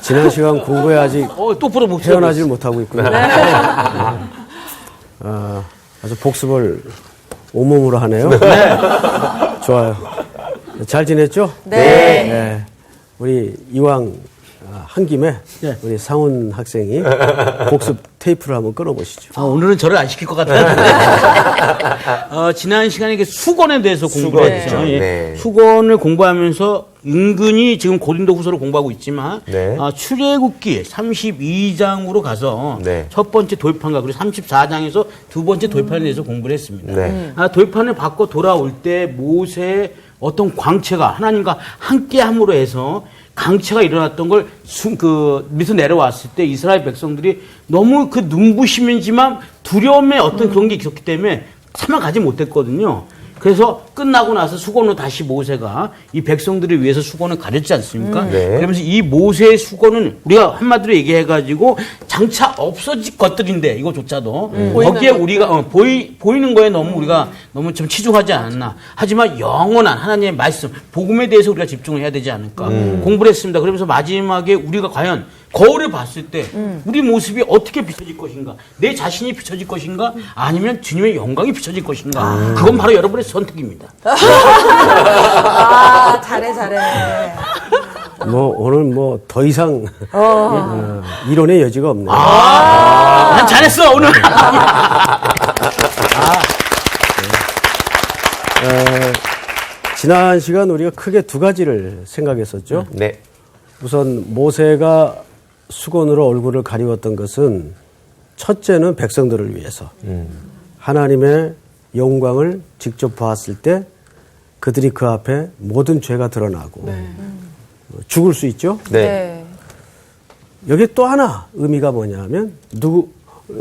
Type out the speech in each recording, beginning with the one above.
지난 시간 공부에 아직 똑바로 못 태어나질 못하고 있군요. 아주 복습을 온몸으로 하네요. 네. 좋아요. 잘 지냈죠? 네. 우리 이왕 한 김에 우리 상훈 학생이 복습 테이프를 한번 끊어보시죠. 오늘은 저를 안 시킬 것 같아요. 지난 시간에 수건에 대해서 공부를 했죠. 네. 수건을 공부하면서 은근히 지금 고린도후서를 공부하고 있지만 출애굽기 32장으로 가서 첫 번째 돌판과 그리고 34장에서 두 번째 돌판에 대해서 공부를 했습니다. 돌판을 받고 돌아올 때 모세의 어떤 광채가 하나님과 함께함으로 해서 강체가 일어났던 걸 밑으로 내려왔을 때 이스라엘 백성들이 너무 그 눈부심이지만 두려움의 어떤 그런 게 있었기 때문에 차마 가지 못했거든요. 그래서 끝나고 나서 수건으로 다시 모세가 이 백성들을 위해서 수건을 가렸지 않습니까? 그러면서 이 모세의 수건은 우리가 한마디로 얘기해가지고 장차 없어질 것들인데 이거조차도 거기에 우리가 보이는 거에 너무 우리가 너무 좀 치중하지 않았나. 하지만 영원한 하나님의 말씀, 복음에 대해서 우리가 집중을 해야 되지 않을까. 공부를 했습니다. 그러면서 마지막에 우리가 과연 거울을 봤을 때 우리 모습이 어떻게 비춰질 것인가, 내 자신이 비춰질 것인가, 아니면 주님의 영광이 비춰질 것인가. 그건 바로 여러분의 선택입니다. 잘해. 오늘 더 이상 이론의 여지가 없네요. 난 잘했어 오늘. 지난 시간 우리가 크게 두 가지를 생각했었죠. 우선 모세가 수건으로 얼굴을 가리웠던 것은 첫째는 백성들을 위해서 하나님의 영광을 직접 보았을 때 그들이 그 앞에 모든 죄가 드러나고 죽을 수 있죠. 여기 또 하나 의미가 뭐냐면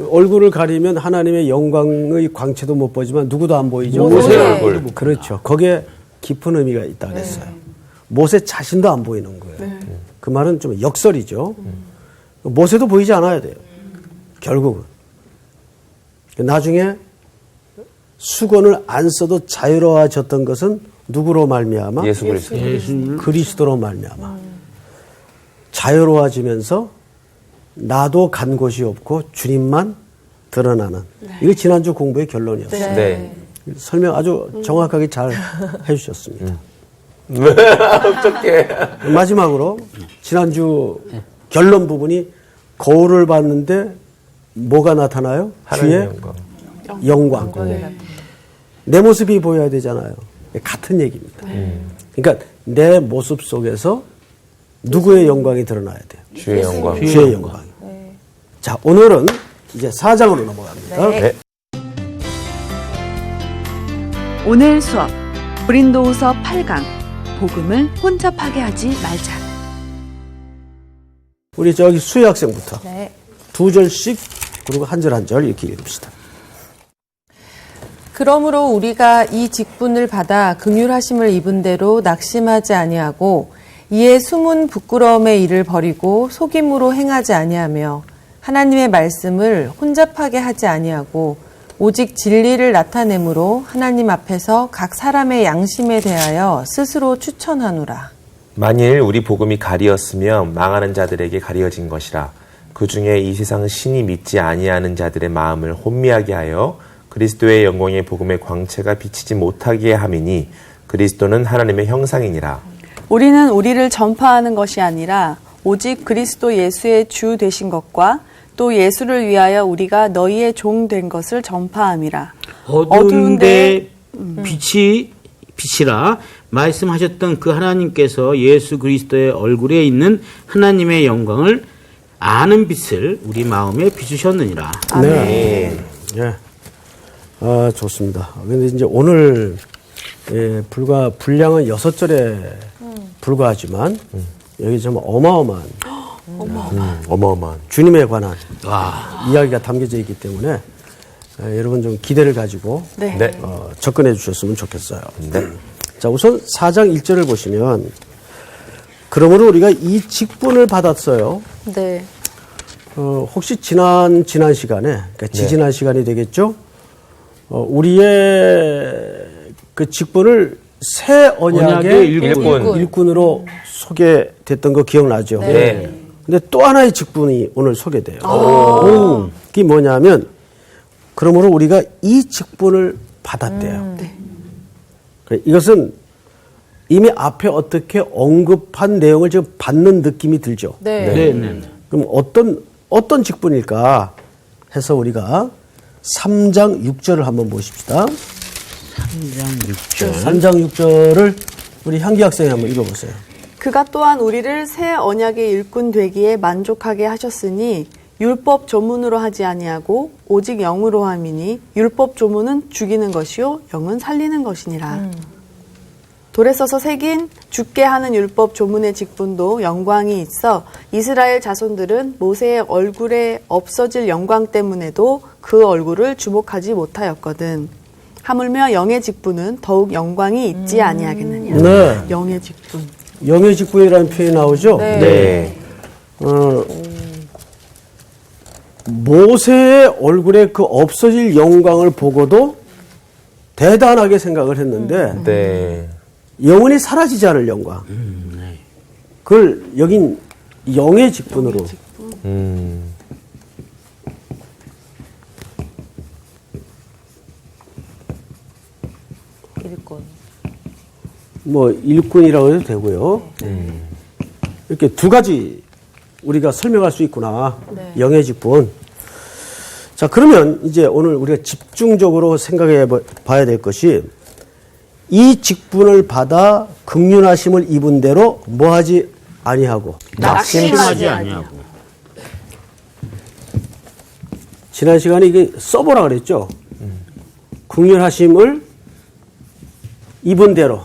얼굴을 가리면 하나님의 영광의 광채도 못 보지만 누구도 안 보이죠. 모세 얼굴. 그렇죠. 거기에 깊은 의미가 있다 그랬어요. 모세 자신도 안 보이는 거예요. 그 말은 좀 역설이죠. 모세도 보이지 않아야 돼요. 결국은. 나중에 수건을 안 써도 자유로워졌던 것은 누구로 말미암아? 예수 그리스도. 그리스도로 말미암아. 자유로워지면서 나도 간 곳이 없고 주님만 드러나는. 이게 지난주 공부의 결론이었어요. 설명 아주 정확하게 잘 해주셨습니다. 어떻게? 마지막으로 지난주 결론 부분이 거울을 봤는데 뭐가 나타나요? 주의 영광. 내 모습이 보여야 되잖아요. 같은 얘기입니다. 그러니까 내 모습 속에서 누구의 영광이 드러나야 돼요? 주의 영광. 주의 영광. 자, 오늘은 이제 4장으로 넘어갑니다. 오늘 수업 고린도후서 8강 복음을 혼잡하게 하지 말자. 우리 저기 수혜 학생부터 두 절씩 그리고 한 절 한 절 이렇게 읽읍시다. 그러므로 우리가 이 직분을 받아 긍휼하심을 입은 대로 낙심하지 아니하고 이에 숨은 부끄러움의 일을 버리고 속임으로 행하지 아니하며 하나님의 말씀을 혼잡하게 하지 아니하고 오직 진리를 나타내므로 하나님 앞에서 각 사람의 양심에 대하여 스스로 추천하노라. 만일 우리 복음이 가리었으면 망하는 자들에게 가리어진 것이라. 그 중에 이 세상 신이 믿지 아니하는 자들의 마음을 혼미하게 하여 그리스도의 영광의 복음의 광채가 비치지 못하게 함이니 그리스도는 하나님의 형상이니라. 우리는 우리를 전파하는 것이 아니라 오직 그리스도 예수의 주 되신 것과 또 예수를 위하여 우리가 너희의 종 된 것을 전파함이라. 어두운데 빛이라 말씀하셨던 그 하나님께서 예수 그리스도의 얼굴에 있는 하나님의 영광을 아는 빛을 우리 마음에 비추셨느니라. 네. 좋습니다. 근데 이제 오늘 분량은 6절에 불과하지만 여기 좀 어마어마한 주님에 관한 이야기가 담겨져 있기 때문에 여러분 좀 기대를 가지고 접근해 주셨으면 좋겠어요. 자, 우선 4장 1절을 보시면 그러므로 우리가 이 직분을 받았어요. 혹시 지난 시간에 그러니까 지지난 시간이 되겠죠? 우리의 그 직분을 새 언약의 일꾼으로 소개됐던 거 기억나죠? 근데 또 하나의 직분이 오늘 소개돼요. 그게 뭐냐면 그러므로 우리가 이 직분을 받았대요. 이것은 이미 앞에 어떻게 언급한 내용을 지금 받는 느낌이 들죠. 네. 그럼 어떤 직분일까 해서 우리가 3장 6절을 한번 보십시다. 3장 6절. 3장 6절을 우리 향기 학생이 한번 읽어보세요. 그가 또한 우리를 새 언약의 일꾼 되기에 만족하게 하셨으니 율법 조문으로 하지 아니하고 오직 영으로 함이니 율법 조문은 죽이는 것이요 영은 살리는 것이니라. 돌에 써서 새긴 죽게 하는 율법 조문의 직분도 영광이 있어 이스라엘 자손들은 모세의 얼굴에 없어질 영광 때문에도 그 얼굴을 주목하지 못하였거든. 하물며 영의 직분은 더욱 영광이 있지 아니하겠느냐. 네. 영의 직분. 영의 직분이라는 표현이 나오죠. 네. 모세의 얼굴에 그 없어질 영광을 보고도 대단하게 생각을 했는데 네. 영원히 사라지지 않을 영광. 그걸 여긴 영의 직분으로. 일꾼. 뭐 일꾼이라고 해도 되고요. 이렇게 두 가지 우리가 설명할 수 있구나. 영의 직분. 자, 그러면 이제 오늘 우리가 집중적으로 생각해 봐야 될 것이 이 직분을 받아 긍휼하심을 입은 대로 뭐하지 아니하고 낙심하지 아니하고. 지난 시간에 이게 써보라 그랬죠. 긍휼하심을 입은 대로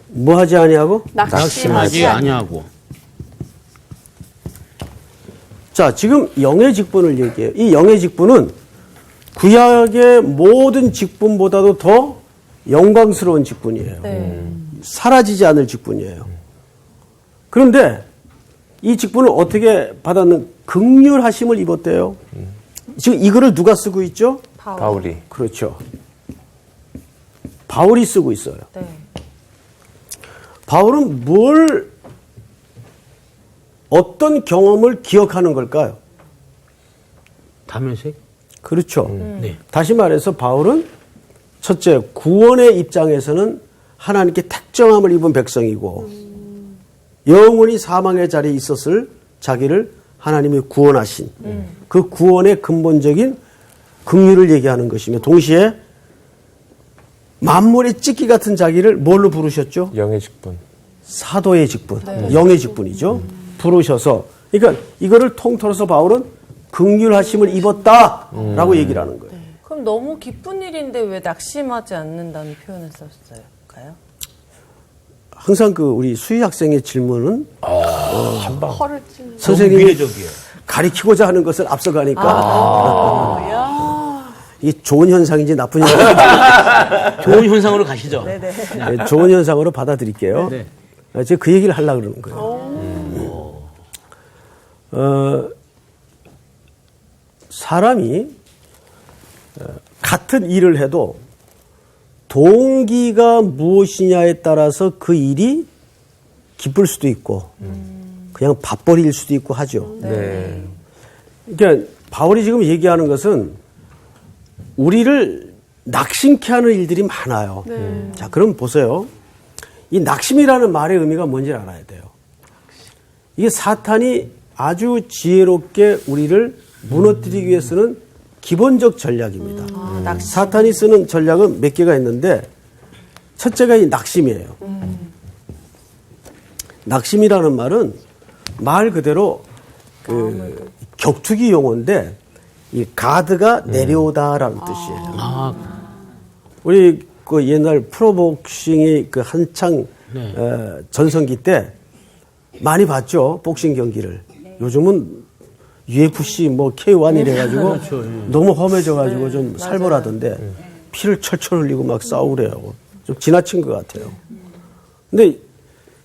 뭐하지 아니하고 낙심하지 아니하고. 자, 지금 영의 직분을 얘기해요. 이 영의 직분은 구약의 모든 직분보다도 더 영광스러운 직분이에요. 사라지지 않을 직분이에요. 그런데 이 직분을 어떻게 받았는? 긍휼하심을 입었대요. 지금 이거를 누가 쓰고 있죠? 바울이. 그렇죠. 바울이 쓰고 있어요. 네. 바울은 어떤 경험을 기억하는 걸까요? 다면색? 그렇죠. 네. 다시 말해서 바울은 첫째, 구원의 입장에서는 하나님께 택정함을 입은 백성이고 영원히 사망의 자리에 있었을 자기를 하나님이 구원하신 그 구원의 근본적인 긍휼을 얘기하는 것이며 동시에 만물의 찢기 같은 자기를 뭘로 부르셨죠? 영의 직분. 사도의 직분, 영의 직분이죠. 부르셔서 그러니까 이거를 통틀어서 바울은 긍휼하심을 입었다라고 얘기를 하는 거예요. 그럼 너무 기쁜 일인데 왜 낙심하지 않는다는 표현을 썼을까요? 항상 그 우리 수희 학생의 질문은 허를 찌는. 선생님이 미래적이에요. 가리키고자 하는 것을 앞서가니까 이게 좋은 현상인지 나쁜 현상인지 좋은 현상으로 가시죠. 네, 좋은 현상으로 받아들일게요. 네. 제가 그 얘기를 하려고 그러는 거예요. 사람이 같은 일을 해도 동기가 무엇이냐에 따라서 그 일이 기쁠 수도 있고 그냥 밥벌이일 수도 있고 하죠. 네. 그러니까 바울이 지금 얘기하는 것은 우리를 낙심케 하는 일들이 많아요. 자, 그럼 보세요. 이 낙심이라는 말의 의미가 뭔지 알아야 돼요. 이게 사탄이 아주 지혜롭게 우리를 무너뜨리기 위해서는 기본적 전략입니다. 사탄이 쓰는 전략은 몇 개가 있는데 첫째가 이 낙심이에요. 낙심이라는 말은 말 그대로 그 격투기 용어인데 이 가드가 내려오다라는 뜻이에요. 우리 그 옛날 프로복싱이 그 한창 전성기 때 많이 봤죠, 복싱 경기를. 요즘은 UFC 뭐 K1 이래가지고 그렇죠. 너무 험해져가지고 좀 살벌하던데 피를 철철 흘리고 막 싸우래요. 좀 지나친 것 같아요. 근데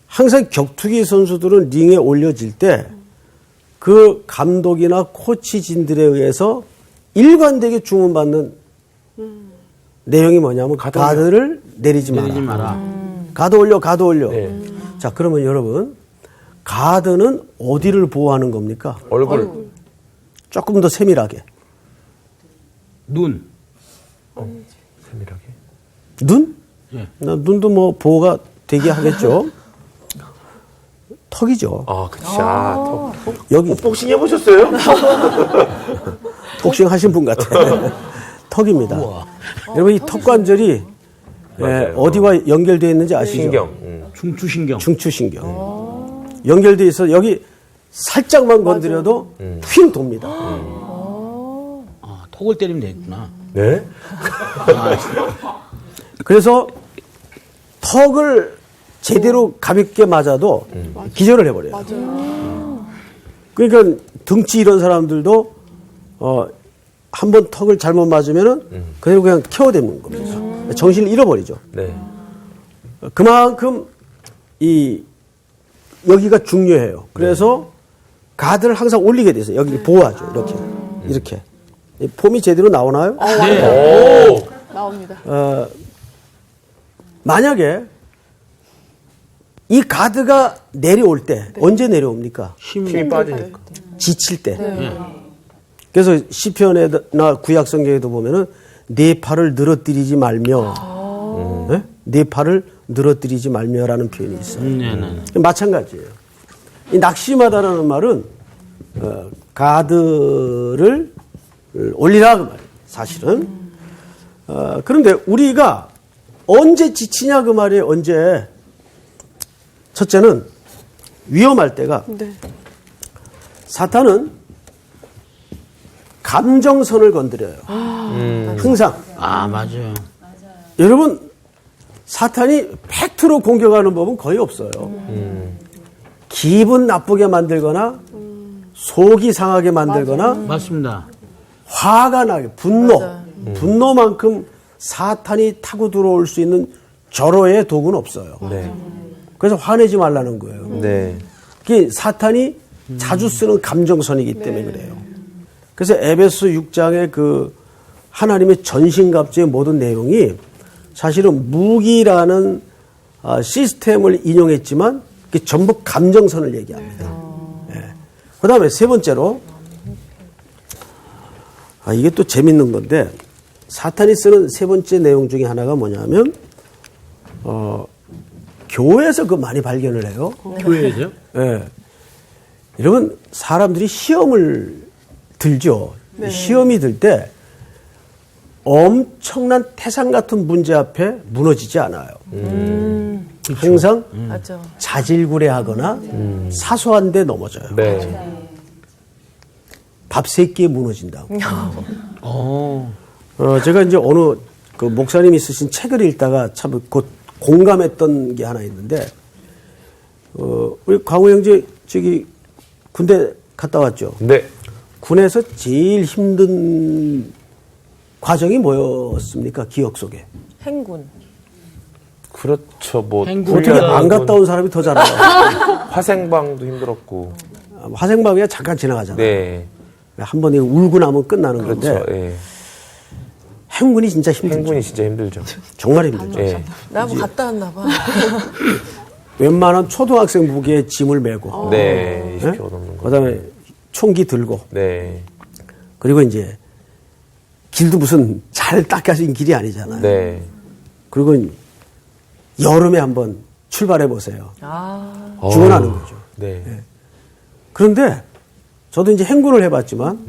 항상 격투기 선수들은 링에 올려질 때 그 감독이나 코치진들에 의해서 일관되게 주문받는 내용이 뭐냐면 가드를 내리지 마라. 내리지 마라. 가드 올려, 가드 올려. 네. 자, 그러면 여러분, 가드는 어디를 보호하는 겁니까? 얼굴. 조금 더 세밀하게. 눈. 세밀하게. 눈? 예. 눈도 뭐 보호가 되게 하겠죠. 턱이죠. 아, 그치. 아, 턱. 여기 복싱 해보셨어요? 복싱 하신 분 같아. 턱입니다. 여러분 이 턱 관절이 어디와 연결되어 있는지 아시죠? 신경. 중추신경. 중추신경. 연결되어 있어 여기 살짝만 건드려도 휙 돕니다. 아, 턱을 때리면 되겠구나. 네? 그래서 턱을 제대로 가볍게 맞아도 기절을 해버려요. 그러니까 등치 이런 사람들도 한 번 턱을 잘못 맞으면은 그대로 그냥 KO되는 겁니다. 정신을 잃어버리죠. 네. 그만큼 여기가 중요해요. 그래서 가드를 항상 올리게 돼서 여기 보호하죠. 이렇게 폼이 제대로 나오나요? 네. 오! 나옵니다. 만약에 이 가드가 내려올 때 언제 내려옵니까? 힘이 빠지니까. 지칠 때. 그래서 시편이나 구약 성경에도 보면은 네 팔을 늘어뜨리지 말며, 네? 네 팔을 늘어뜨리지 말며라는 표현이 있어요. 마찬가지예요. 이 낙심하다라는 말은 가드를 올리라 그 말이에요. 사실은. 그런데 우리가 언제 지치냐 그 말이에요. 언제. 첫째는 위험할 때가 사탄은 감정선을 건드려요. 항상. 아, 맞아요. 여러분 사탄이 팩트로 공격하는 법은 거의 없어요. 기분 나쁘게 만들거나 속이 상하게 만들거나 맞습니다. 화가 나게 분노만큼 사탄이 타고 들어올 수 있는 절호의 도구는 없어요. 네. 그래서 화내지 말라는 거예요. 네. 그게 사탄이 자주 쓰는 감정선이기 때문에 그래요. 그래서 에베소 6장의 그 하나님의 전신갑주의 모든 내용이 사실은 무기라는 시스템을 인용했지만 그게 전부 감정선을 얘기합니다. 그 다음에 세 번째로 이게 또 재밌는 건데 사탄이 쓰는 세 번째 내용 중에 하나가 뭐냐면 교회에서 그 많이 발견을 해요. 교회에서요? 예. 여러분 사람들이 시험을 들죠. 시험이 들 때 엄청난 태산 같은 문제 앞에 무너지지 않아요. 항상 자질구레하거나 사소한 데 넘어져요. 네. 밥 세 끼에 무너진다고. 제가 이제 어느 그 목사님이 쓰신 책을 읽다가 참 곧 공감했던 게 하나 있는데, 우리 광우 형제 저기 군대 갔다 왔죠? 네. 군에서 제일 힘든 과정이 뭐였습니까? 기억 속에. 행군. 그렇죠. 뭐 어떻게 안 갔다 온 사람이 더 잘하나? 화생방도 힘들었고. 화생방이야 잠깐 지나가잖아요. 네. 한 번 울고 나면 끝나는 그렇죠. 건데 예. 행군이 진짜 힘들죠. 행군이 진짜 힘들죠. 정말 힘들죠. 예. 나 뭐 갔다 왔나 봐. 웬만한 초등학생 무게에 짐을 메고, 네. 20kg 넘는 거. 그다음에 총기 들고, 네. 그리고 이제 길도 무슨 잘 닦아진 길이 아니잖아요. 네. 그리고 여름에 한번 출발해 보세요. 죽어나는 거죠. 네. 그런데 저도 이제 행군을 해봤지만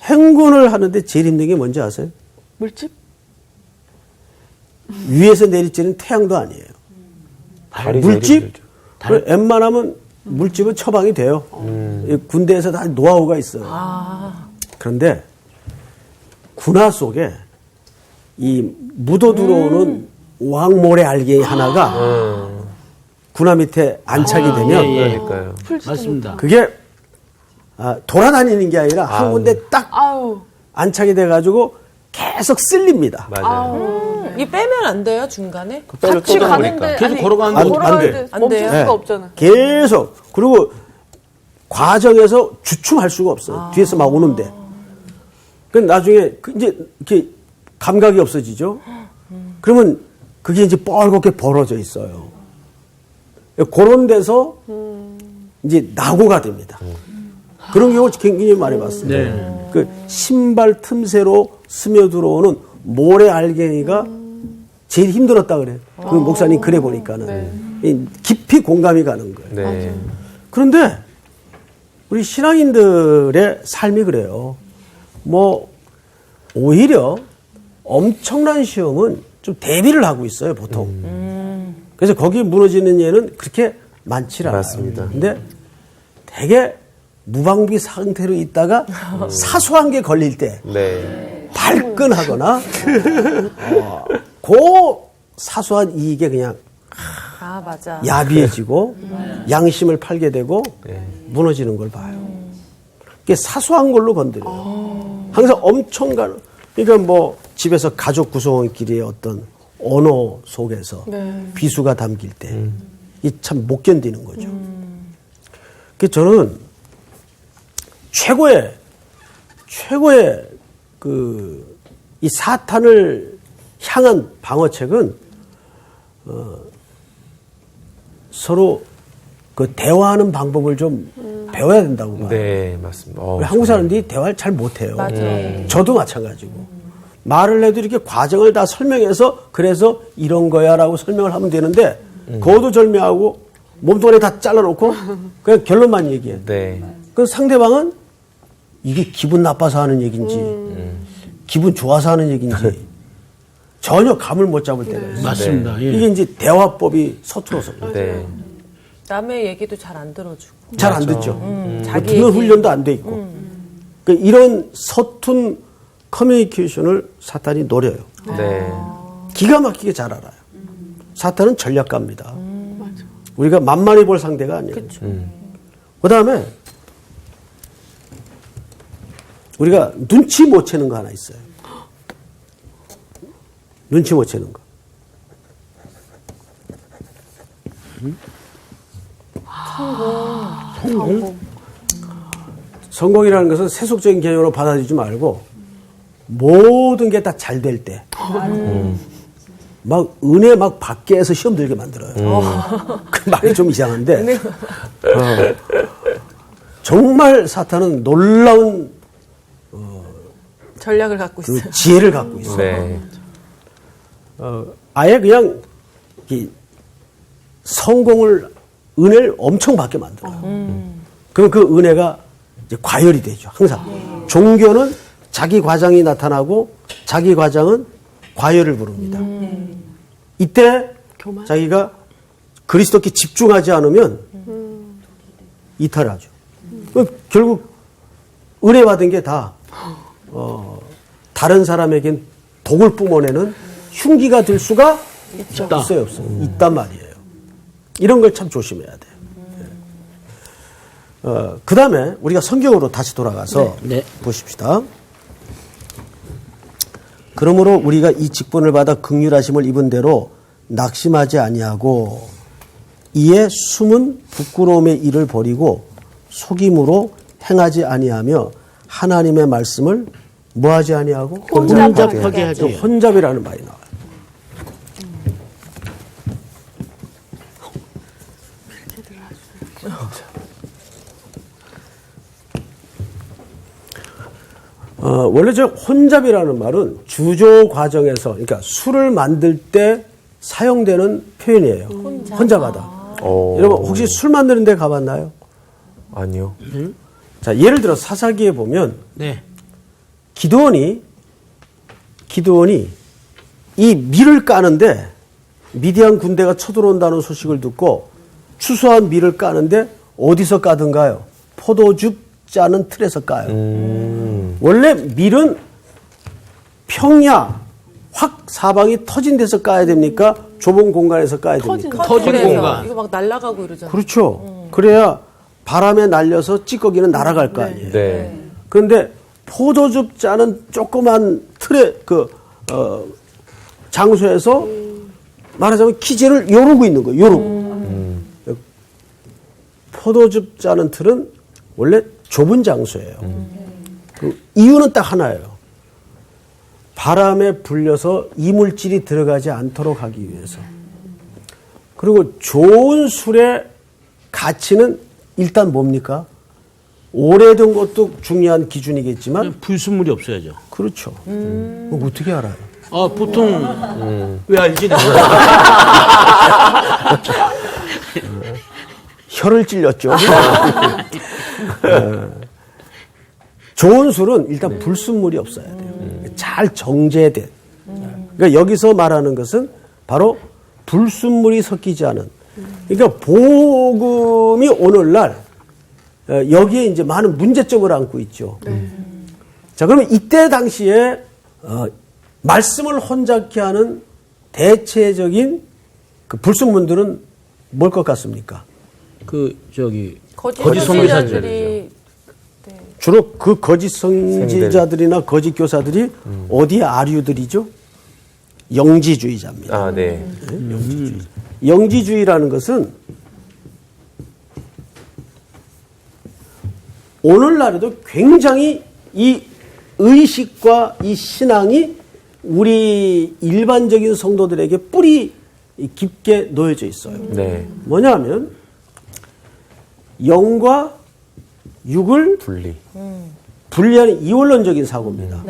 행군을 하는데 제일 힘든 게 뭔지 아세요? 물집? 위에서 내리쬐는 태양도 아니에요. 발이 물집? 웬만하면 물집은 처방이 돼요. 군대에서 다 노하우가 있어요. 그런데 군화 속에 이 묻어 들어오는 왕모래 알갱이 하나가 군화 밑에 안착이 되면 그러니까요. 맞습니다. 그게 돌아다니는 게 아니라 한 군데 딱 안착이 돼가지고 계속 쓸립니다. 맞아요. 이 빼면 안 돼요, 중간에? 같이 가는데 계속 걸어가는데 안 돼. 안 돼요? 멈출 수가 없잖아. 계속. 그리고 과정에서 주춤할 수가 없어요. 뒤에서 막 오는데. 그 나중에 이제 이렇게 감각이 없어지죠. 그러면 그게 이제 뻘겋게 벌어져 있어요. 그런 데서 이제 낙오가 됩니다. 그런 경우 굉장히 많이 봤습니다. 네. 그 신발 틈새로 스며들어오는 모래 알갱이가 제일 힘들었다 그래요. 그 목사님 그래 보니까는 깊이 공감이 가는 거예요. 네. 그런데 우리 신앙인들의 삶이 그래요. 뭐 오히려 엄청난 시험은 좀 대비를 하고 있어요, 보통. 그래서 거기에 무너지는 예는 그렇게 많지 않아요. 맞습니다. 근데 되게 무방비 상태로 있다가 사소한 게 걸릴 때 네. 발끈하거나 그 사소한 이익에 그냥 아, 맞아. 야비해지고 양심을 팔게 되고 무너지는 걸 봐요. 이게 사소한 걸로 건드려요. 항상 엄청 그러니까 뭐 집에서 가족 구성원끼리의 어떤 언어 속에서 비수가 담길 때 이 참 못 견디는 거죠. 그래서 저는 최고의 이 사탄을 향한 방어책은 서로 그 대화하는 방법을 좀 배워야 된다고 봐요. 네, 맞습니다. 우리 한국 사람들이 대화를 잘 못해요. 맞아요. 저도 마찬가지고. 말을 해도 이렇게 과정을 다 설명해서 그래서 이런 거야라고 설명을 하면 되는데 거두절미하고 몸뚱아리 다 잘라놓고 그냥 결론만 얘기해. 네. 그 상대방은 이게 기분 나빠서 하는 얘기인지 기분 좋아서 하는 얘기인지 전혀 감을 못 잡을 때가 있어요. 맞습니다. 예. 이게 이제 대화법이 서툴어서 네. 남의 얘기도 잘 안 들어주고. 잘 안 듣죠. 자기 듣는 얘기. 훈련도 안 돼 있고. 그러니까 이런 서툰 커뮤니케이션을 사탄이 노려요. 네. 기가 막히게 잘 알아요. 사탄은 전략가입니다. 우리가 만만히 볼 상대가 아니에요. 그다음에 우리가 눈치 못 채는 거 하나 있어요. 눈치 못 채는 거. 성공이라는 것은 세속적인 개념으로 받아들이지 말고 모든 게 다 잘 될 때. 막 은혜 막 밖에서 시험 들게 만들어요. 그 말이 좀 이상한데 정말 사탄은 놀라운 전략을 갖고 그 있어요. 지혜를 갖고 있어요. 네. 아예 그냥 이 성공을 은혜를 엄청 받게 만들어요. 그럼 그 은혜가 이제 과열이 되죠. 항상 종교는 자기 과장이 나타나고 자기 과장은 과열을 부릅니다. 이때 자기가 그리스도께 집중하지 않으면 이탈하죠. 결국 은혜 받은 게 다 다른 사람에겐 독을 뿜어내는 흉기가 될 수가 없어요. 있단 말이에요. 이런 걸 참 조심해야 돼요. 그 다음에 우리가 성경으로 다시 돌아가서 보십시다. 그러므로 우리가 이 직분을 받아 긍휼하심을 입은 대로 낙심하지 아니하고 이에 숨은 부끄러움의 일을 버리고 속임으로 행하지 아니하며 하나님의 말씀을 뭐하지 아니하고 혼잡하게 하지. 혼잡이라는 말이 나와요. 원래 저 혼잡이라는 말은 주조 과정에서, 그러니까 술을 만들 때 사용되는 표현이에요. 혼잡하다. 여러분 혹시 술 만드는 데 가봤나요? 아니요. 자, 예를 들어 사사기에 보면 기드온이 이 밀을 까는데 미디안 군대가 쳐들어온다는 소식을 듣고 추수한 밀을 까는데 어디서 까든가요? 포도즙 짜는 틀에서 까요. 원래 밀은 평야 확 사방이 터진 데서 까야 됩니까? 좁은 공간에서 까야 됩니까? 터진 공간. 이거 막 날아가고 이러잖아요. 그렇죠. 그래야 바람에 날려서 찌꺼기는 날아갈 거 아니에요. 네. 그런데 포도즙 짜는 조그만 틀에 장소에서 말하자면 기재를 요르고 있는 거예요. 요르고. 포도즙 짜는 틀은 원래 좁은 장소예요. 그 이유는 딱 하나예요. 바람에 불려서 이물질이 들어가지 않도록 하기 위해서. 그리고 좋은 술의 가치는 일단 뭡니까? 오래된 것도 중요한 기준이겠지만 불순물이 없어야죠. 그렇죠. 어떻게 알아요? 보통 왜 알지? 혀를 찔렸죠. 좋은 술은 일단 불순물이 없어야 돼요. 잘 정제된. 그러니까 여기서 말하는 것은 바로 불순물이 섞이지 않은. 그러니까 복음이 오늘날 여기에 이제 많은 문제점을 안고 있죠. 자, 그러면 이때 당시에 말씀을 혼잡케 하는 대체적인 그 불순물들은 뭘 것 같습니까? 거짓 선지자들이 주로 그 거짓 선지자들이나 거짓 교사들이 어디의 아류들이죠? 영지주의자입니다. 아, 네. 영지주의. 영지주의라는 것은 오늘날에도 굉장히 이 의식과 이 신앙이 우리 일반적인 성도들에게 뿌리 깊게 놓여져 있어요. 네. 뭐냐 하면 영과 육을 분리하는 이원론적인 사고입니다.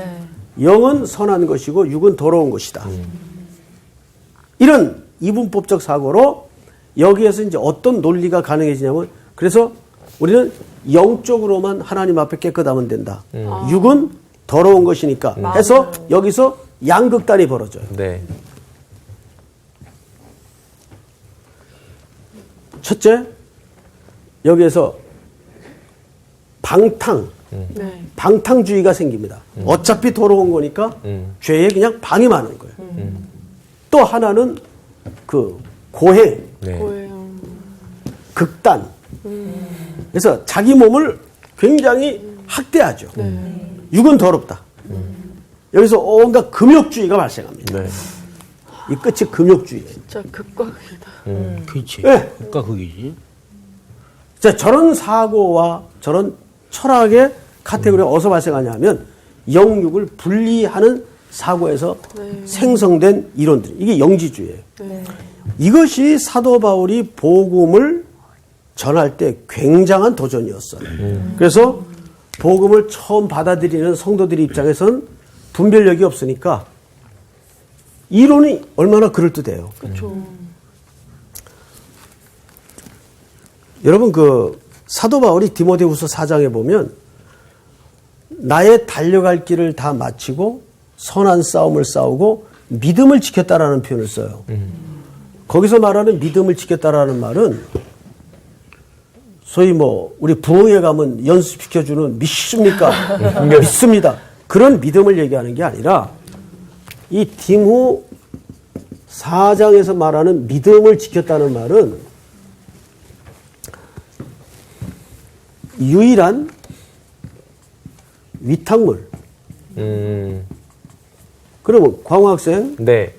영은 선한 것이고 육은 더러운 것이다. 이런 이분법적 사고로 여기에서 이제 어떤 논리가 가능해지냐면 그래서 우리는 영적으로만 하나님 앞에 깨끗하면 된다. 육은 더러운 것이니까 해서 여기서 양극단이 벌어져요. 네. 첫째, 여기에서 방탕주의가 생깁니다. 어차피 더러운 거니까 죄에 그냥 방임하는 거예요. 또 하나는 그 고행, 극단. 그래서 자기 몸을 굉장히 학대하죠. 육은 더럽다. 여기서 온갖 금욕주의가 발생합니다. 네. 이 끝이 금욕주의예요. 진짜 극과 극이다. 그렇지. 네. 국가 극이지. 자, 저런 사고와 저런 철학의 카테고리가 어디서 발생하냐 하면 영육을 분리하는 사고에서 생성된 이론들. 이게 영지주의예요. 이것이 사도 바울이 복음을 전할 때 굉장한 도전이었어요. 그래서 복음을 처음 받아들이는 성도들 입장에서는 분별력이 없으니까 이론이 얼마나 그럴듯해요. 그렇죠. 여러분 그 사도 바울이 디모데후서 4장에 보면 나의 달려갈 길을 다 마치고 선한 싸움을 싸우고 믿음을 지켰다라는 표현을 써요. 거기서 말하는 믿음을 지켰다라는 말은 소위 뭐 우리 부흥회 가면 연습시켜주는 믿습니까? 믿습니다. 그런 믿음을 얘기하는 게 아니라 이 디모 4장에서 말하는 믿음을 지켰다는 말은 유일한 위탁물. 그러면 광학생, 네.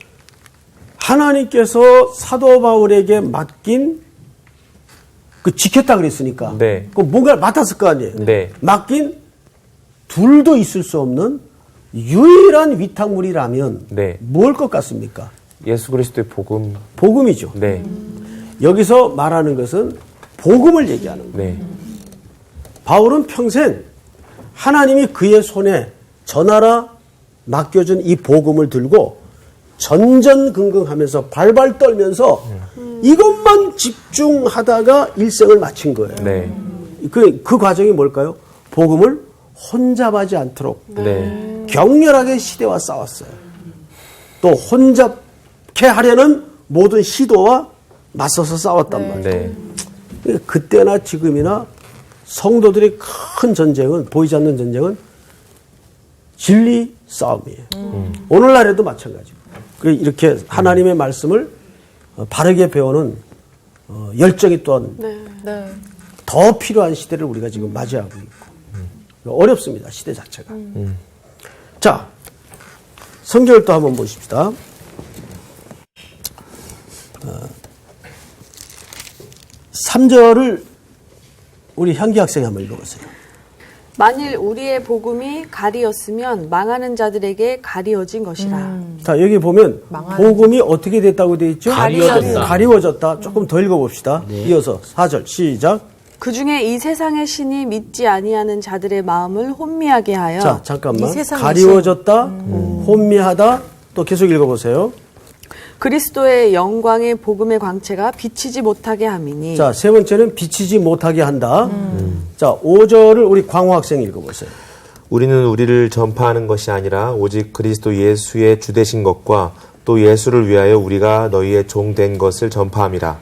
하나님께서 사도 바울에게 맡긴 그 지켰다 그랬으니까. 네. 그 뭔가를 맡았을 거 아니에요. 네. 맡긴 둘도 있을 수 없는 유일한 위탁물이라면 네. 뭘 것 같습니까? 예수 그리스도의 복음. 복음이죠. 네. 여기서 말하는 것은 복음을 얘기하는 거예요. 네. 바울은 평생 하나님이 그의 손에 전하라 맡겨준 이 복음을 들고 전전긍긍하면서 발발 떨면서 이것만 집중하다가 일생을 마친 거예요. 네. 그 과정이 뭘까요? 복음을 혼잡하지 않도록 네. 격렬하게 시대와 싸웠어요. 또 혼잡케 하려는 모든 시도와 맞서서 싸웠단 말이에요. 네. 그때나 지금이나 성도들의 큰 전쟁은, 보이지 않는 전쟁은 진리 싸움이에요. 오늘날에도 마찬가지고. 이렇게 하나님의 말씀을 바르게 배우는 열정이 또한 더 필요한 시대를 우리가 지금 맞이하고 있고. 어렵습니다, 시대 자체가. 자, 성경을 또 한번 보십시다. 3절을 우리 향기 학생이 한번 읽어보세요. 만일 우리의 복음이 가리였으면 망하는 자들에게 가리워진 것이라. 자, 여기 보면 복음이 어떻게 됐다고 되어 있죠? 가리워졌다. 가리워졌다. 조금 더 읽어봅시다. 이어서 4절 시작. 그 중에 이 세상의 신이 믿지 아니하는 자들의 마음을 혼미하게 하여. 자, 잠깐만. 이 세상의 가리워졌다, 혼미하다. 또 계속 읽어보세요. 그리스도의 영광의 복음의 광채가 비치지 못하게 함이니. 자, 세 번째는 비치지 못하게 한다. 자, 5절을 우리 광호 학생 읽어보세요. 우리는 우리를 전파하는 것이 아니라 오직 그리스도 예수의 주 되신 것과 또 예수를 위하여 우리가 너희의 종 된 것을 전파함이라.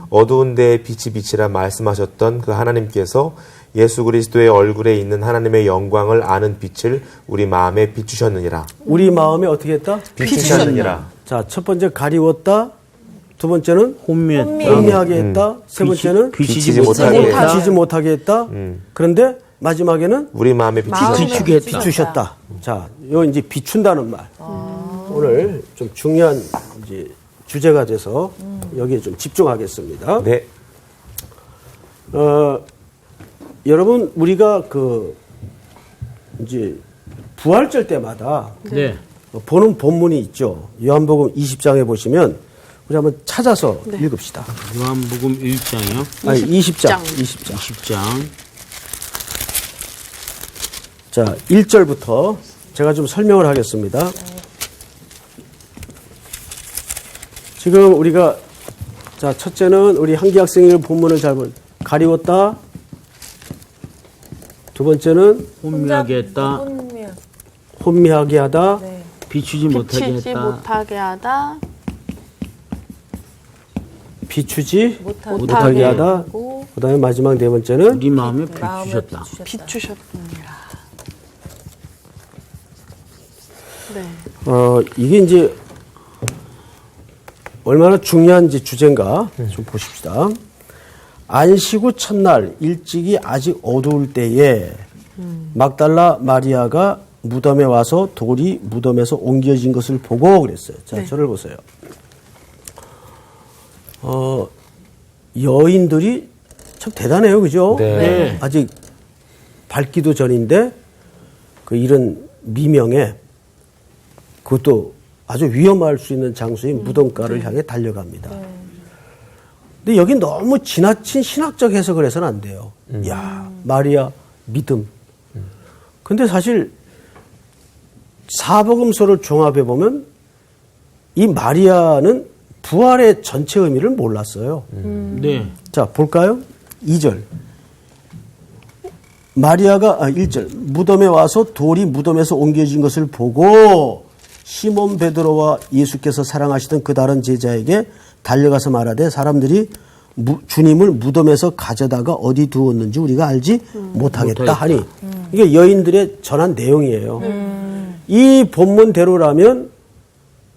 어두운 데에 빛이 비치라 말씀하셨던 그 하나님께서 예수 그리스도의 얼굴에 있는 하나님의 영광을 아는 빛을 우리 마음에 비추셨느니라. 우리 마음에 어떻게 했다? 비추셨느니라. 자, 첫 번째 가리웠다. 두 번째는 혼미했다. 혼미하게 했다. 세 번째는 비치지 비치지 못하게 했다. 그런데 마지막에는 우리 마음에 비추게 했다. 비추셨다. 자, 요 이제 비춘다는 말. 오늘 좀 중요한 이제 주제가 돼서 여기에 좀 집중하겠습니다. 네. 여러분 우리가 이제 부활절 때마다 네. 보는 본문이 있죠. 요한복음 20장에 보시면 우리 한번 찾아서 읽읍시다. 요한복음 1장이요? 아니 20장. 20장. 자, 1절부터 제가 좀 설명을 하겠습니다. 지금 우리가 자, 첫째는 우리 한기 학생이 본문을 잘 가리웠다. 두 번째는 혼미하게 했다. 혼미하게 하다. 비추지 못하게 비치지 했다. 못하게 하다. 비추지 못하게 못하게 하다. 하고. 그 다음에 마지막 네 번째는 우리 마음에 비추셨다. 비추셨느니라. 네. 이게 이제 얼마나 중요한 이제 주제인가 좀 보십시다. 안식 후 첫날 일찍이 아직 어두울 때에 막달라 마리아가 무덤에 와서 돌이 무덤에서 옮겨진 것을 보고 그랬어요. 자, 저를 보세요. 여인들이 참 대단해요. 그죠? 네. 아직 밝기도 전인데 그 이런 미명에 그것도 아주 위험할 수 있는 장소인 무덤가를 향해 달려갑니다. 근데 여기 너무 지나친 신학적 해석을 해서는 안 돼요. 야, 마리아 믿음. 근데 사실 사복음서를 종합해 보면 이 마리아는 부활의 전체 의미를 몰랐어요. 네. 자, 볼까요? 2절. 마리아가 1절. 무덤에 와서 돌이 무덤에서 옮겨진 것을 보고 시몬 베드로와 예수께서 사랑하시던 그 다른 제자에게 달려가서 말하되 사람들이 주님을 무덤에서 가져다가 어디 두었는지 우리가 알지 못하겠다 하니 이게 여인들의 전한 내용이에요. 이 본문대로라면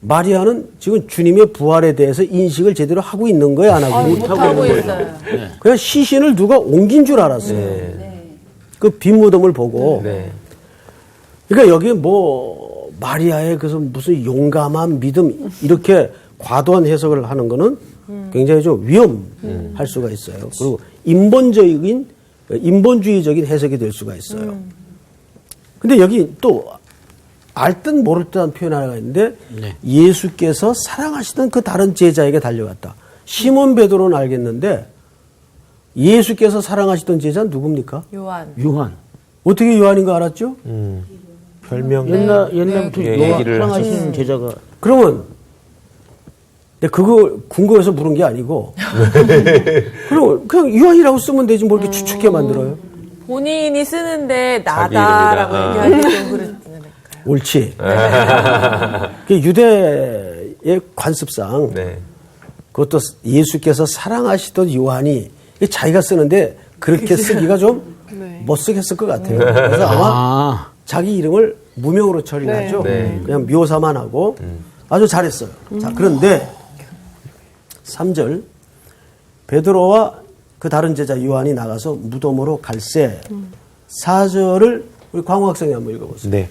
마리아는 지금 주님의 부활에 대해서 인식을 제대로 하고 있는 거예요, 안 하고? 못하고 있어요. 그냥 시신을 누가 옮긴 줄 알았어요. 그 빈 무덤을 보고. 그러니까 여기 뭐 마리아의 그래서 무슨 용감한 믿음 이렇게 과도한 해석을 하는 거는 굉장히 좀 위험할 수가 있어요. 그리고 인본주의적인 해석이 될 수가 있어요. 근데 여기 또 알 듯 모를 듯한 표현 하나가 있는데 예수께서 사랑하시던 그 다른 제자에게 달려갔다. 시몬 베드로는 알겠는데 예수께서 사랑하시던 제자는 누굽니까? 요한. 어떻게 요한인 거 알았죠? 별명 옛날부터 요한 얘기를 사랑하시는 제자가. 그러면 근데 그거 궁금해서 물은 게 아니고 그럼 그냥 요한이라고 쓰면 되지 뭘 이렇게 추측해 만들어요? 본인이 쓰는데 자기 나다라고 이름이다. 얘기하기 좀 그렇잖아요. 옳지. 그 유대의 관습상 그것도 예수께서 사랑하시던 요한이 자기가 쓰는데 그렇게 쓰기가 좀 멋쓰겠을 것 같아요. 그래서 아마 자기 이름을 무명으로 처리하죠. 그냥 묘사만 하고 아주 잘했어요. 자, 그런데 3절 베드로와 그 다른 제자 요한이 나가서 무덤으로 갈새 4절을 우리 광호 학생이 한번 읽어보세요. 네.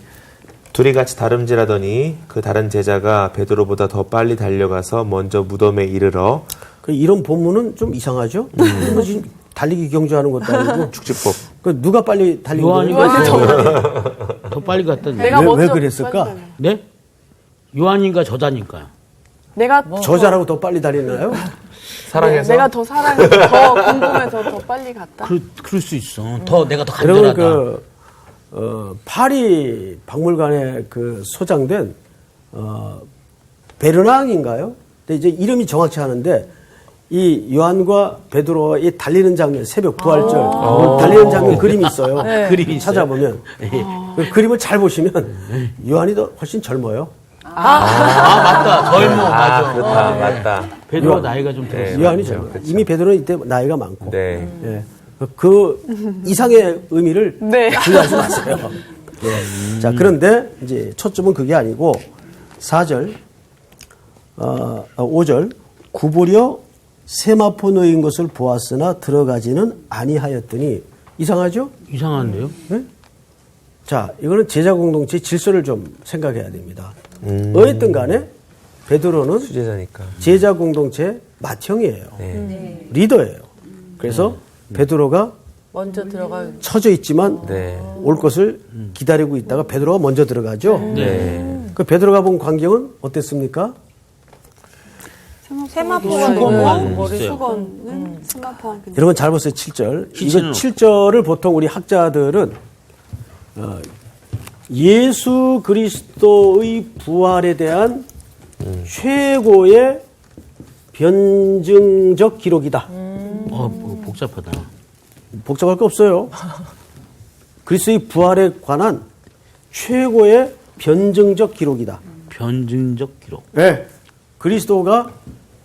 둘이 같이 다름질하더니 그 다른 제자가 베드로보다 더 빨리 달려가서 먼저 무덤에 이르러 이런 본문은 좀 이상하죠? 지금 달리기 경주하는 것도 아니고 축지법. 그 누가 빨리 달린 요한이가 거예요? 더 빨리 갔던데. 내가 왜 먼저 그랬을까? 빨리 가요. 네? 요한인가 저자니까요. 내가 저자라고 더 빨리 달리나요? 사랑해서. 내가 더 사랑해서 더 궁금해서 더 빨리 갔다. 그럴 수 있어. 내가 더 여러분 간절하다. 파리 박물관에 그 소장된 베르낭인가요? 근데 이제 이름이 정확치 않은데 이 요한과 베드로의 달리는 장면, 새벽 부활절 달리는 장면 그림이 있어요. 그림이 있어요? 찾아보면 그 그림을 잘 보시면 요한이 더 훨씬 젊어요. 맞다. 젊어. 맞아. 그렇다. 맞다. 베드로 나이가 좀 들었어. 요한이 젊어요. 이미 베드로는 이때 나이가 많고. 네. 예. 그 이상의 의미를 네. 부여하지 마세요. 예. 자, 그런데 이제 초점은 그게 아니고 4절, 5절 구부려 세마포 놓인 것을 보았으나 들어가지는 아니하였더니 이상하죠? 이상한데요? 네? 자, 이거는 제자 공동체 질서를 좀 생각해야 됩니다. 어쨌든 간에 베드로는 수제자니까. 제자 공동체 맏형이에요. 네. 리더예요. 그래서 베드로가 먼저 들어가요. 처져 있지만 네. 올 것을 기다리고 있다가 베드로가 먼저 들어가죠. 네. 그 베드로가 본 광경은 어땠습니까? 세마포가 수건만 있고 있어요. 수건은 스마트한 그 여러분 잘 보세요. 7절. 이거 시체는 7절을 보통 우리 학자들은 예수 그리스도의 부활에 대한 최고의 변증적 기록이다. 복잡하다. 복잡할 거 없어요. 그리스도의 부활에 관한 최고의 변증적 기록이다. 변증적 기록. 네. 그리스도가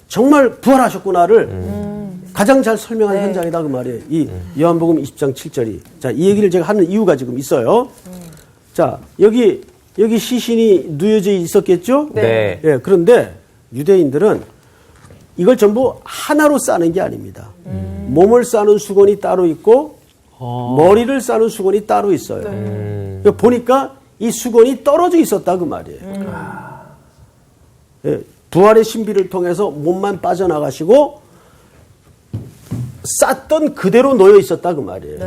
정말 부활하셨구나를 가장 잘 설명한 현장이다 그 말이에요. 이 요한복음 20장 7절이. 자, 이 얘기를 제가 하는 이유가 지금 있어요. 자, 여기 시신이 누여져 있었겠죠? 네. 예, 그런데 유대인들은 이걸 전부 하나로 싸는 게 아닙니다. 몸을 싸는 수건이 따로 있고 머리를 싸는 수건이 따로 있어요. 그러니까 보니까 이 수건이 떨어져 있었다 그 말이에요. 예, 부활의 신비를 통해서 몸만 빠져나가시고 쌌던 그대로 놓여 있었다 그 말이에요.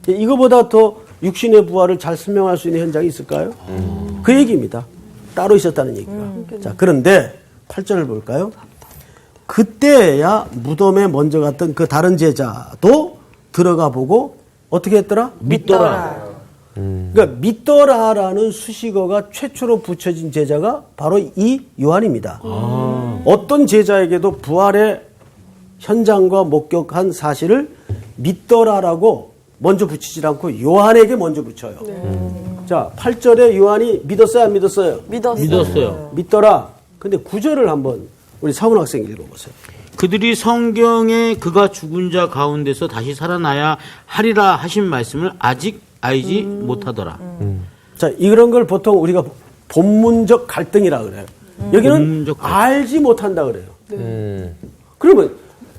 예, 이거보다 더 육신의 부활을 잘 설명할 수 있는 현장이 있을까요? 그 얘기입니다. 따로 있었다는 얘기가. 자, 그런데 8절을 볼까요? 그때야 무덤에 먼저 갔던 그 다른 제자도 들어가 보고 어떻게 했더라? 믿더라. 그러니까 믿더라라는 수식어가 최초로 붙여진 제자가 바로 이 요한입니다. 어떤 제자에게도 부활의 현장과 목격한 사실을 믿더라라고 먼저 붙이지 않고 요한에게 먼저 붙여요. 자, 8절에 요한이 믿었어요, 안 믿었어요? 믿었어요. 믿더라. 근데 9절을 한번 우리 사훈 학생 읽어보세요. 그들이 성경에 그가 죽은 자 가운데서 다시 살아나야 하리라 하신 말씀을 아직 알지 못하더라. 자, 이런 걸 보통 우리가 본문적 갈등이라 그래요. 여기는 본문적 갈등. 알지 못한다 그래요. 그러면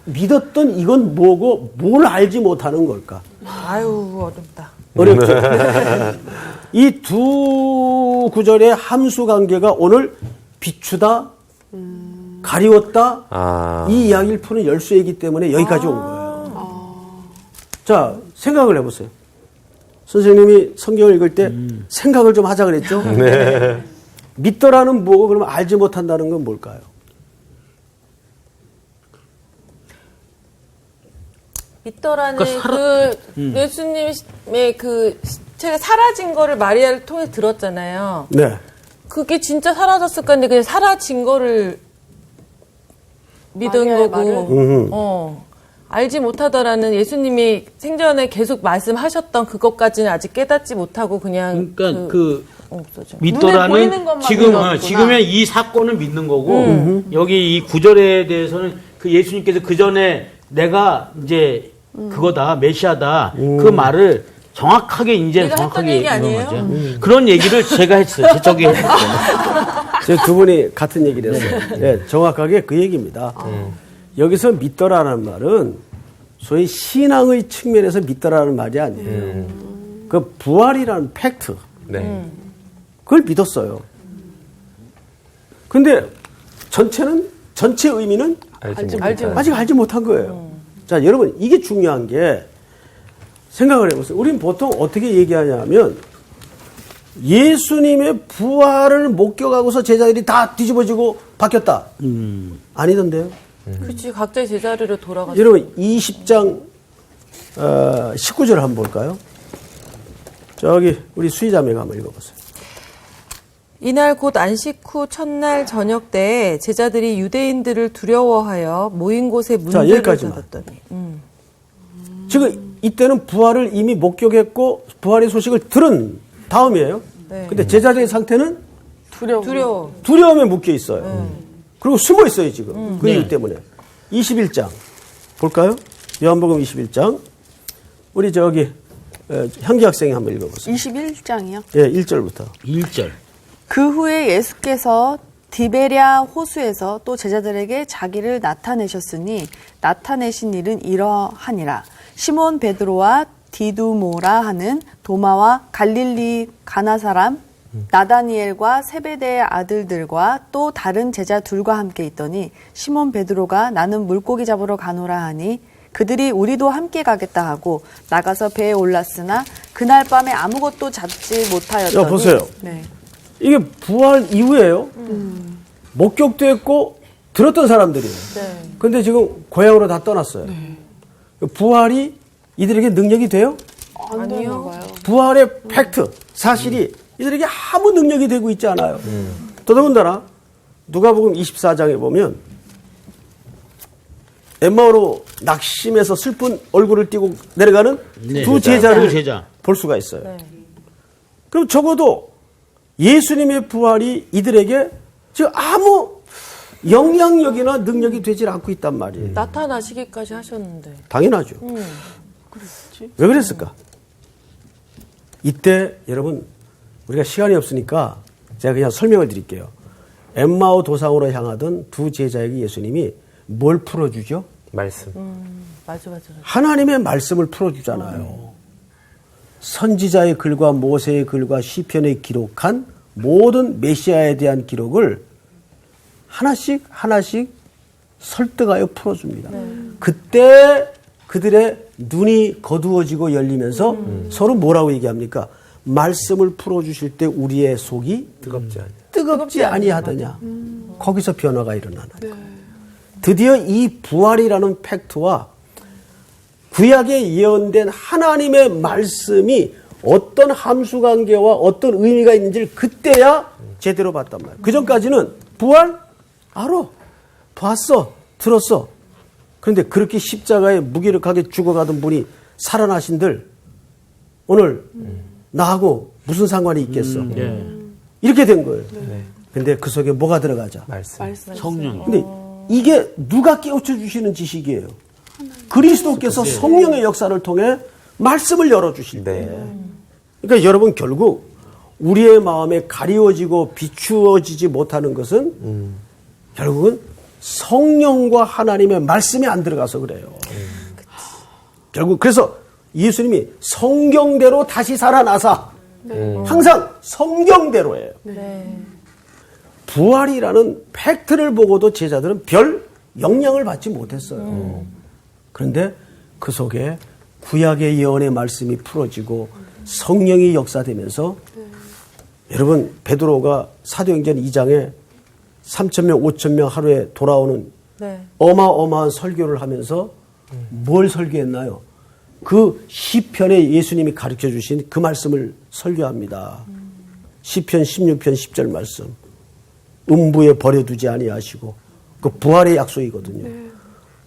믿었던 이건 뭐고 뭘 알지 못하는 걸까? 아유, 어렵다. 어렵죠. 이 두 구절의 함수 관계가 오늘 비추다, 가리웠다, 이 이야기를 푸는 열쇠이기 때문에 여기까지 온 거예요. 자, 생각을 해보세요. 선생님이 성경을 읽을 때 생각을 좀 하자 그랬죠? 네. 믿더라는 뭐고 그러면 알지 못한다는 건 뭘까요? 믿더라는 그러니까 예수님의 그 시체가 사라진 거를 마리아를 통해 들었잖아요. 네. 그게 진짜 사라졌을까 했는데 그냥 사라진 거를 믿은 마리아의 거고, 알지 못하더라는 예수님이 생전에 계속 말씀하셨던 그것까지는 아직 깨닫지 못하고 그냥 그러니까 그 없어져. 눈에 보이는 믿더라는 것만 지금 믿었구나. 지금의 이 사건을 믿는 거고 여기 이 구절에 대해서는 그 예수님께서 그 전에 내가 이제 그거다 메시아다 그 말을 정확하게 이제 우리가 정확하게 했던 얘기 이런 아니에요? 거죠. 그런 얘기를 제가 했어요. 저기 했어요. 제가 두 분이 같은 얘기를 했어요. 네, 정확하게 그 얘기입니다. 여기서 믿더라는 말은 소위 신앙의 측면에서 믿더라는 말이 아니에요. 그 부활이라는 팩트. 네. 그걸 믿었어요. 근데 전체 의미는 알지 알지 못한다. 아직 알지 못한 거예요. 자, 여러분, 이게 중요한 게 생각을 해보세요. 우리는 보통 어떻게 얘기하냐면 예수님의 부활을 목격하고서 제자들이 다 뒤집어지고 바뀌었다. 아니던데요. 그렇지. 각자의 제자리로 돌아가서. 여러분 20장 19절 한번 볼까요? 저기 우리 수희자매가 한번 읽어보세요. 이날 곧 안식 후 첫날 저녁 때에 제자들이 유대인들을 두려워하여 모인 곳에 문들을 여기까지만. 닫았더니. 지금 이때는 부활을 이미 목격했고 부활의 소식을 들은 다음이에요. 네. 근데 제자들의 상태는 두려워. 두려움에 묶여 있어요. 그리고 숨어 있어요, 지금. 그 이유 때문에. 21장. 볼까요? 요한복음 21장. 우리 저기, 현기 학생이 한번 읽어보세요. 21장이요. 예, 1절부터. 1절. 그 후에 예수께서 디베랴 호수에서 또 제자들에게 자기를 나타내셨으니 나타내신 일은 이러하니라. 시몬 베드로와 디두모라 하는 도마와 갈릴리 가나 사람 나다니엘과 세베대의 아들들과 또 다른 제자 둘과 함께 있더니 시몬 베드로가 나는 물고기 잡으러 가노라 하니 그들이 우리도 함께 가겠다 하고 나가서 배에 올랐으나 그날 밤에 아무것도 잡지 못하였더니 자, 보세요. 네. 이게 부활 이후에요. 목격도 했고 들었던 사람들이에요. 네. 근데 지금 고향으로 다 떠났어요. 부활이 이들에게 능력이 돼요? 안 되나 봐요. 부활의 팩트, 사실이 이들에게 아무 능력이 되고 있지 않아요. 더더군다나 누가복음 24장에 보면 엠마오로 낙심해서 슬픈 얼굴을 띠고 내려가는 네, 두 제자를 두 제자. 볼 수가 있어요. 네. 그럼 적어도 예수님의 부활이 이들에게 지금 아무 영향력이나 능력이 되질 않고 있단 말이에요. 나타나시기까지 하셨는데. 당연하죠. 왜 그랬을까? 이때 여러분 우리가 시간이 없으니까 제가 그냥 설명을 드릴게요. 엠마오 도상으로 향하던 두 제자에게 예수님이 뭘 풀어주죠? 말씀. 맞아. 하나님의 말씀을 풀어주잖아요. 선지자의 글과 모세의 글과 시편에 기록한 모든 메시아에 대한 기록을 하나씩 설득하여 풀어줍니다. 그때 그들의 눈이 거두어지고 열리면서 서로 뭐라고 얘기합니까? 말씀을 풀어주실 때 우리의 속이 뜨겁지 아니하더냐. 거기서 변화가 일어나는 거예요. 드디어 이 부활이라는 팩트와 구약에 예언된 하나님의 말씀이 어떤 함수관계와 어떤 의미가 있는지를 그때야 제대로 봤단 말이에요. 그 전까지는 부활? 알아. 봤어. 들었어. 그런데 그렇게 십자가에 무기력하게 죽어가던 분이 살아나신들 오늘 나하고 무슨 상관이 있겠어. 이렇게 된 거예요. 근데 그 속에 뭐가 들어가자? 말씀. 성령. 근데 이게 누가 깨우쳐 주시는 지식이에요? 그리스도께서 성령의 역사를 통해 말씀을 열어주실 때. 그러니까 여러분 결국 우리의 마음에 가리워지고 비추어지지 못하는 것은 결국은 성령과 하나님의 말씀이 안 들어가서 그래요. 결국 그래서 예수님이 성경대로 다시 살아나사 항상 성경대로예요. 부활이라는 팩트를 보고도 제자들은 별 영향을 받지 못했어요. 그런데 그 속에 구약의 예언의 말씀이 풀어지고 성령이 역사되면서 여러분 베드로가 사도행전 2장에 3,000명, 5,000명 하루에 돌아오는 어마어마한 설교를 하면서 뭘 설교했나요? 그 시편에 예수님이 가르쳐 주신 그 말씀을 설교합니다. 시편 16편 10절 말씀. 음부에 버려두지 아니하시고 그 부활의 약속이거든요.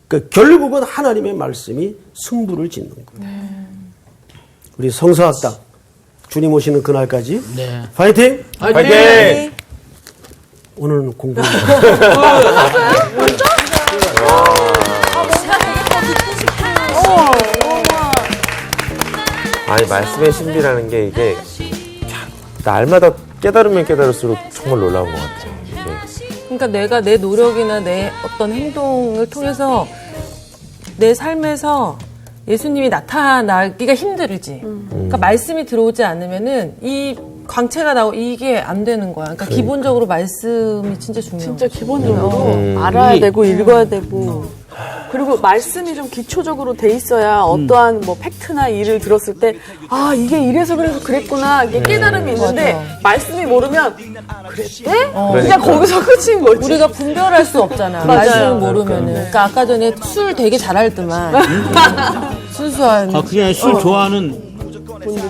그러니까 결국은 하나님의 말씀이 승부를 짓는 거예요. 우리 성서학당 주님 오시는 그날까지 파이팅! 화이팅! 오늘은 공부. 아니 말씀의 신비라는 게 이게 날마다 깨달으면 깨달을수록 정말 놀라운 것 같아요. 그러니까 내가 내 노력이나 내 어떤 행동을 통해서 내 삶에서 예수님이 나타나기가 힘들지. 그러니까 말씀이 들어오지 않으면은 이 광채가 나고 이게 안 되는 거야. 그러니까 기본적으로 말씀이 진짜 중요해요. 진짜 기본적으로 알아야 되고 읽어야 되고. 그리고 말씀이 좀 기초적으로 돼 있어야 어떠한 뭐 팩트나 일을 들었을 때 아 이게 이래서 그래서 그랬구나 이게 깨달음이 있는데 맞아. 말씀이 모르면 그랬대? 그냥 그러니까. 거기서 끝인 거지. 우리가 분별할 수 없잖아. 맞아요. 말씀을 모르면은. 그러니까 아까 전에 술 되게 잘알더만. 순수한. 아, 그냥 술 좋아하는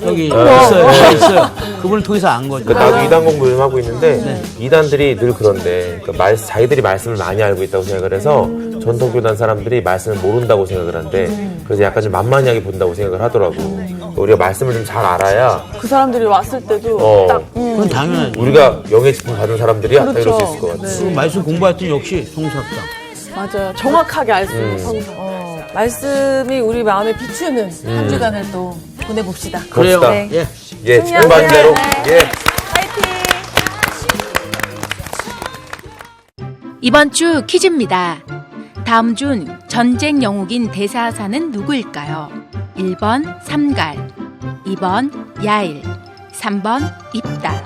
여기 있어요. 그분을 통해서 안 거죠. 그러니까 나도 이단 공부 좀 하고 있는데 이단들이 늘 그런데 그러니까 자기들이 말씀을 많이 알고 있다고 생각을 해서 전통교단 사람들이 말씀을 모른다고 생각을 한대. 그래서 약간 좀 만만하게 본다고 생각을 하더라고. 그러니까 우리가 말씀을 좀 잘 알아야 그 사람들이 왔을 때도 딱 그건 당연하지. 우리가 영의 직분 받은 사람들이야 딱 이럴 수 있을 것 같아. 그 말씀 공부할 때 역시 송사학당. 맞아요. 정확하게 알 수 있는 성사. 말씀이 우리 마음에 비추는 한 주간을 또 보내봅시다. 그래요. 그럽시다. 예. 예, 지금 반대로. 예. 이번 주 퀴즈입니다. 다음 중 전쟁 영웅인 대사사는 누구일까요? 1번 삼갈, 2번 야일, 3번 입다.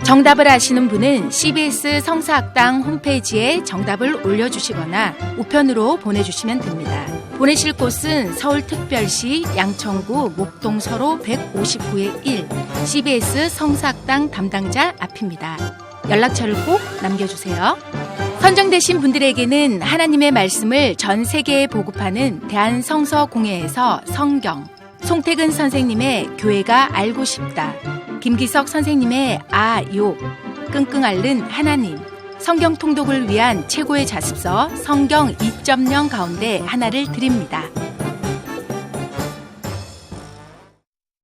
정답을 아시는 분은 CBS 성사학당 홈페이지에 정답을 올려주시거나 우편으로 보내주시면 됩니다. 보내실 곳은 서울특별시 양천구 목동서로 159의 1 CBS 성사학당 담당자 앞입니다. 연락처를 꼭 남겨주세요. 선정되신 분들에게는 하나님의 말씀을 전 세계에 보급하는 대한성서공회에서 성경, 송태근 선생님의 교회가 알고 싶다, 김기석 선생님의 아요, 끙끙 앓는 하나님, 성경 통독을 위한 최고의 자습서 성경 2.0 가운데 하나를 드립니다.